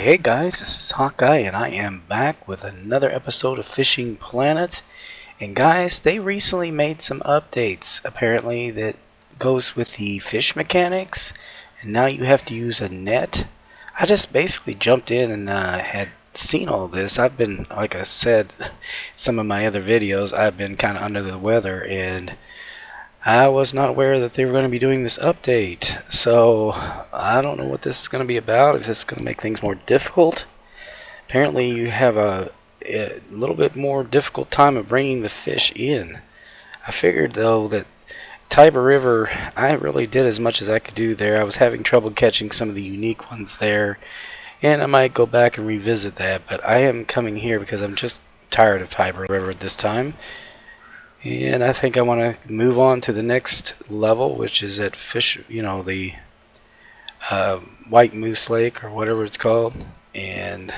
Hey guys, this is Hawkeye and I am back with another episode of Fishing Planet. And guys, they recently made some updates apparently that goes with the fish mechanics, and now you have to use a net. I just basically jumped in and had seen all this. I've been, like I said, some of my other videos, I've been kind of under the weather, and I was not aware that they were going to be doing this update, so I don't know what this is going to be about, if it's going to make things more difficult. Apparently you have a little bit more difficult time of bringing the fish in. I figured though that Tiber River, I really did as much as I could do there. I was having trouble catching some of the unique ones there, and I might go back and revisit that, but I am coming here because I'm just tired of Tiber River at this time. And I think I want to move on to the next level, which is at the White Moose Lake or whatever it's called. And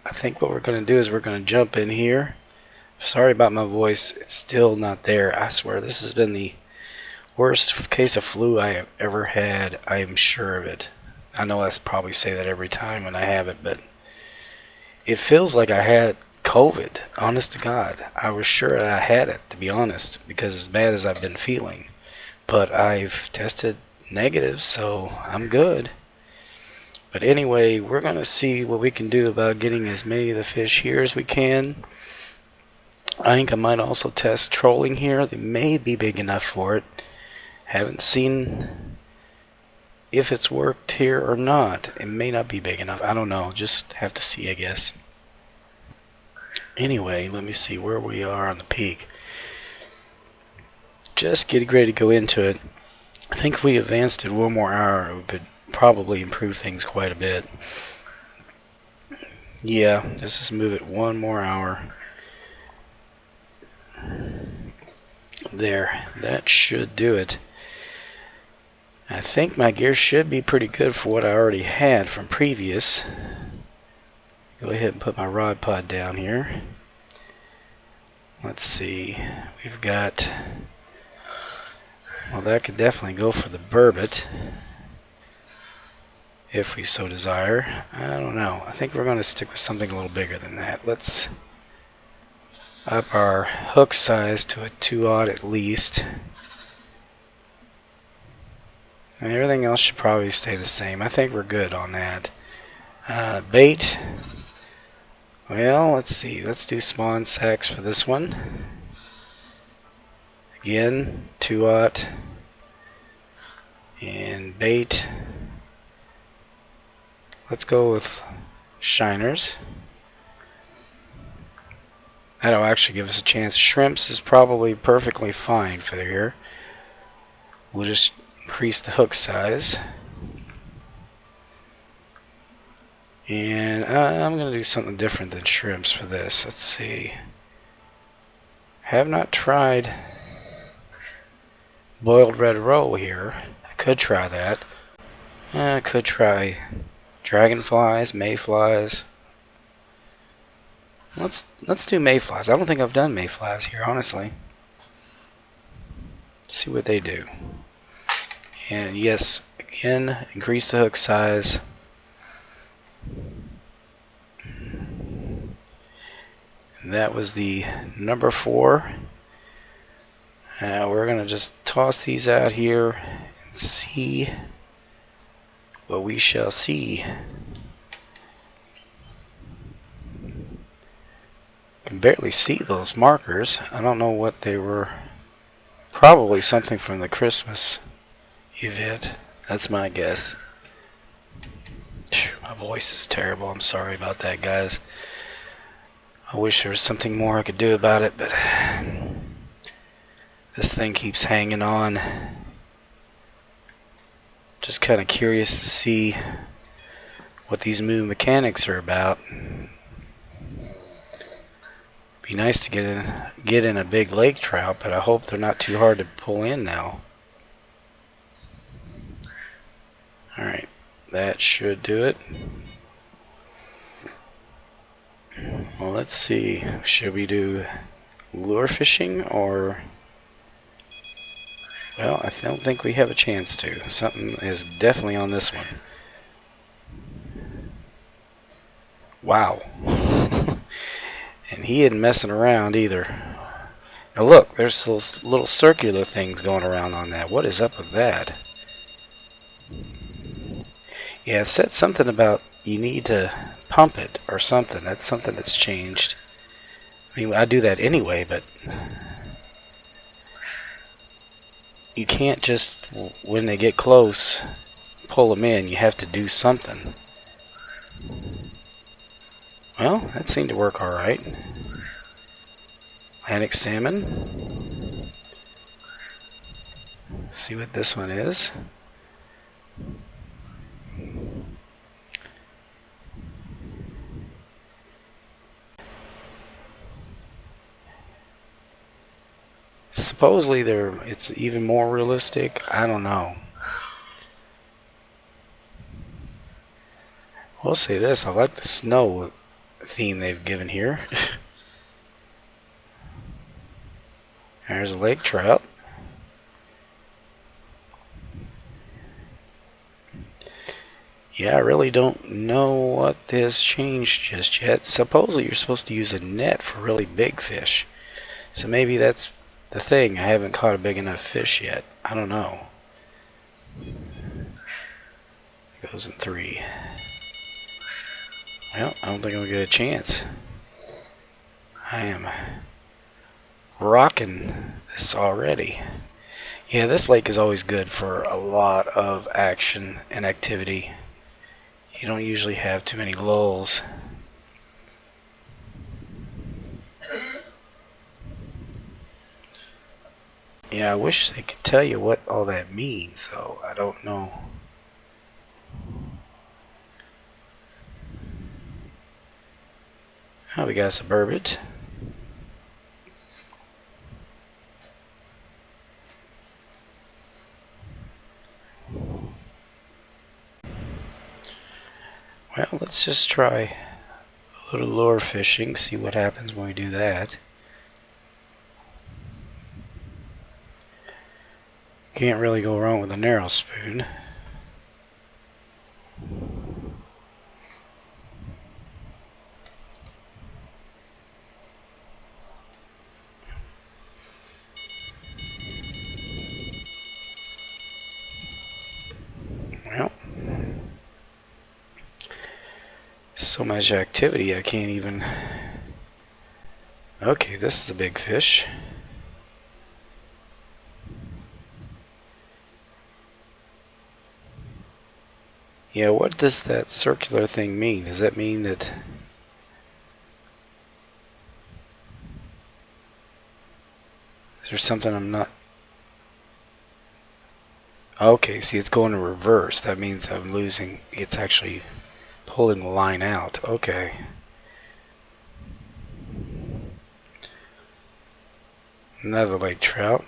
I think what we're going to do is we're going to jump in here. Sorry about my voice, it's still not there. I swear this has been the worst case of flu I have ever had. I am sure of it. I know I probably say that every time when I have it, but it feels like I had COVID, honest to God. I was sure that I had it, to be honest, because as bad as I've been feeling. But I've tested negative, so I'm good. But anyway, we're going to see what we can do about getting as many of the fish here as we can. I think I might also test trolling here. They may be big enough for it. Haven't seen if it's worked here or not. It may not be big enough. I don't know. Just have to see, I guess. Anyway, let me see where we are on the peak. Just getting ready to go into it. I think if we advanced it one more hour, it would probably improve things quite a bit. Yeah, let's just move it one more hour. There, that should do it. I think my gear should be pretty good for what I already had from previous. Go ahead and put my rod pod down here. Let's see, we've got, well, that could definitely go for the burbot if we so desire. I don't know, I think we're going to stick with something a little bigger than that. Let's up our hook size to a 2/0 at least, and everything else should probably stay the same. I think we're good on that. Bait, well, let's see, let's do spawn sacks for this one. Again, 2/0, and bait, let's go with shiners. That'll actually give us a chance. Shrimps is probably perfectly fine for here. We'll just increase the hook size. And I'm going to do something different than shrimps for this. Let's see. Have not tried boiled red roe here. I could try that. I could try dragonflies, mayflies. Let's do mayflies. I don't think I've done mayflies here, honestly. See what they do. And yes, again, increase the hook size. And that was the number 4. We're going to just toss these out here and see what we shall see. I can barely see those markers. I don't know what they were. Probably something from the Christmas event. That's my guess. My voice is terrible. I'm sorry about that, guys. I wish there was something more I could do about it, but this thing keeps hanging on. Just kind of curious to see what these new mechanics are about. Be nice to get in a big lake trout, but I hope they're not too hard to pull in now. Alright, that should do it. Well, let's see. Should we do lure fishing or... Well, I don't think we have a chance to. Something is definitely on this one. Wow. And he isn't messing around either. Now look, there's those little circular things going around on that. What is up with that? Yeah, it said something about you need to pump it or something. That's something that's changed. I mean, I do that anyway, but you can't just, when they get close, pull them in. You have to do something. Well, that seemed to work alright. Atlantic salmon. Let's see what this one is. Supposedly it's even more realistic. I don't know. We'll say this, I like the snow theme they've given here. There's a lake trout. Yeah, I really don't know what has changed just yet. Supposedly you're supposed to use a net for really big fish. So maybe that's the thing. I haven't caught a big enough fish yet. I don't know. Goes in 3. Well, I don't think I'm going to get a chance. I am rocking this already. Yeah, this lake is always good for a lot of action and activity. You don't usually have too many lulls. Yeah, I wish they could tell you what all that means, so I don't know. Oh, we got some burbot. Well, let's just try a little lure fishing, see what happens when we do that. Can't really go wrong with a narrow spoon. Well, so much activity I can't even... Okay, this is a big fish. Yeah, what does that circular thing mean? Does that mean that... Is there something I'm not... Okay, see, it's going in reverse. That means I'm losing. It's actually pulling the line out. Okay. Another lake trout.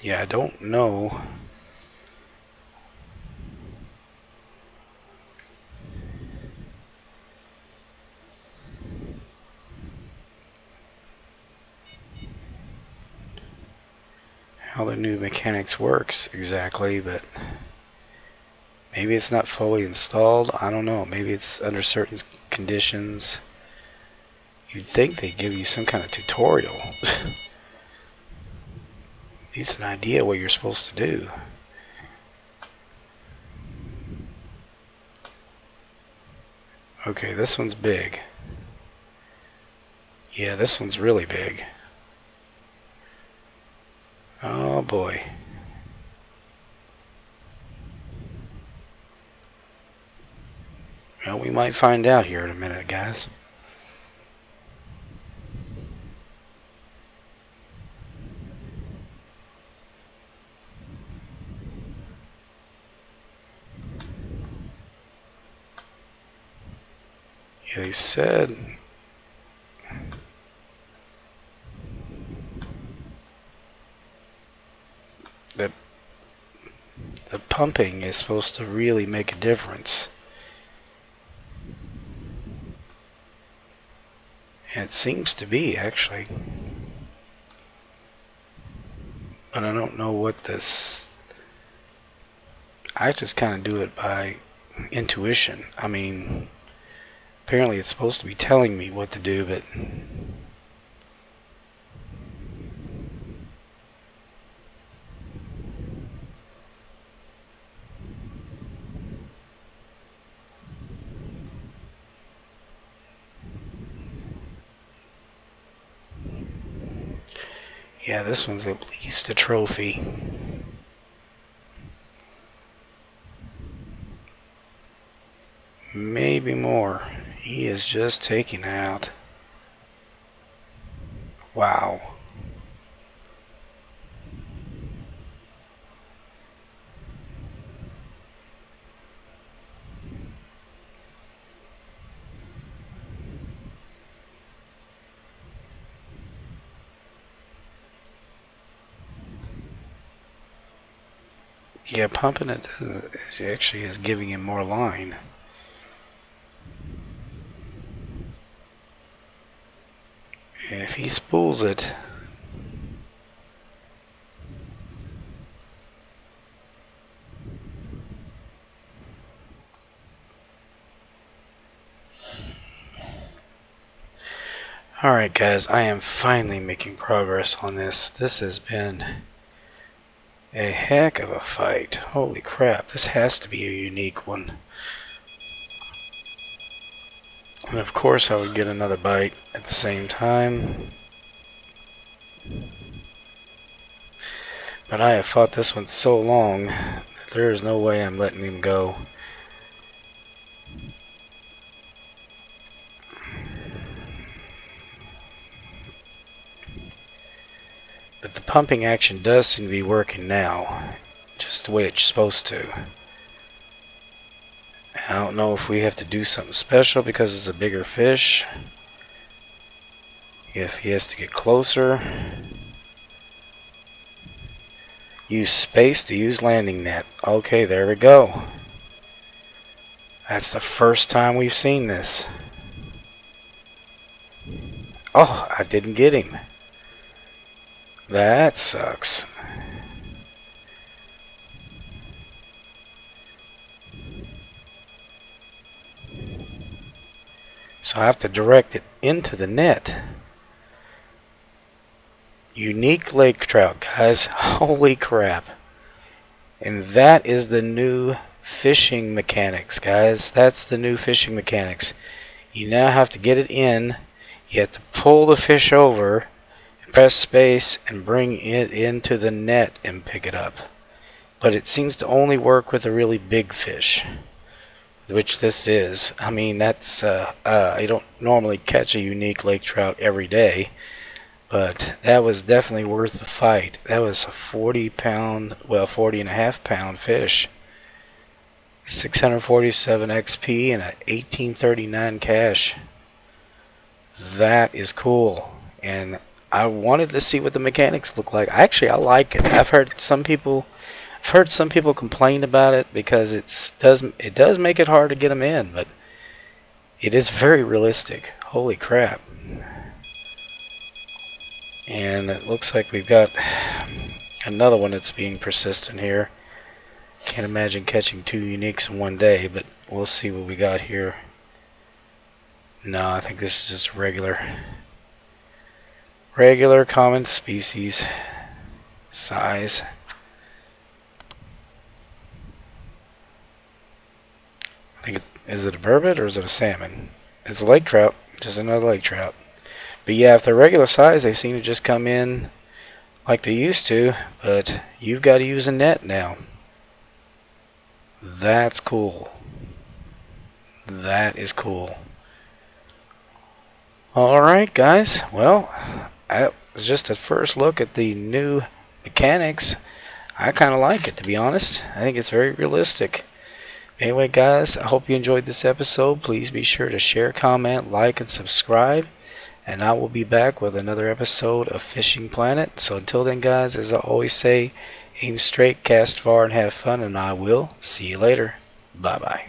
Yeah, I don't know. How the new mechanics works exactly, but maybe it's not fully installed. I don't know. Maybe it's under certain conditions. You'd think they'd give you some kind of tutorial. At least an idea what you're supposed to do. Okay, this one's big. Yeah, this one's really big. Oh boy. Well, we might find out here in a minute, guys. Yeah, they said that the pumping is supposed to really make a difference. And it seems to be, actually. But I don't know what this... I just kind of do it by intuition. I mean, apparently it's supposed to be telling me what to do, but... yeah, this one's at least a trophy. Maybe more. He is just taking out. Wow. Yeah, pumping it actually is giving him more line. If he spools it, alright guys, I am finally making progress on this. This has been a heck of a fight. Holy crap, this has to be a unique one. And of course I would get another bite at the same time. But I have fought this one so long that there is no way I'm letting him go. But the pumping action does seem to be working now, just the way it's supposed to. I don't know if we have to do something special because it's a bigger fish. If he has to get closer. Use space to use landing net. Okay, there we go. That's the first time we've seen this. Oh, I didn't get him. That sucks. So I have to direct it into the net. Unique lake trout, guys. Holy crap. And that is the new fishing mechanics, guys. That's the new fishing mechanics. You now have to get it in. You have to pull the fish over, press space, and bring it into the net and pick it up. But it seems to only work with a really big fish, which this is. I mean, that's I don't normally catch a unique lake trout every day, but that was definitely worth the fight. That was a 40-pound, well, 40.5-pound fish. 647 XP and a 1839 cash. That is cool, and I wanted to see what the mechanics look like. Actually, I like it. I've heard some people complain about it because it does make it hard to get them in, but it is very realistic. Holy crap. And it looks like we've got another one that's being persistent here. Can't imagine catching two uniques in one day, but we'll see what we got here. No, I think this is just regular common species size. I think is it a burbot or is it a salmon? It's a lake trout, just another lake trout. But yeah, if they're regular size, they seem to just come in like they used to, but you've got to use a net now. That's cool. That is cool. Alright, guys. Well, that was just a first look at the new mechanics. I kind of like it, to be honest. I think it's very realistic. Anyway, guys, I hope you enjoyed this episode. Please be sure to share, comment, like, and subscribe. And I will be back with another episode of Fishing Planet. So until then, guys, as I always say, aim straight, cast far, and have fun. And I will see you later. Bye-bye.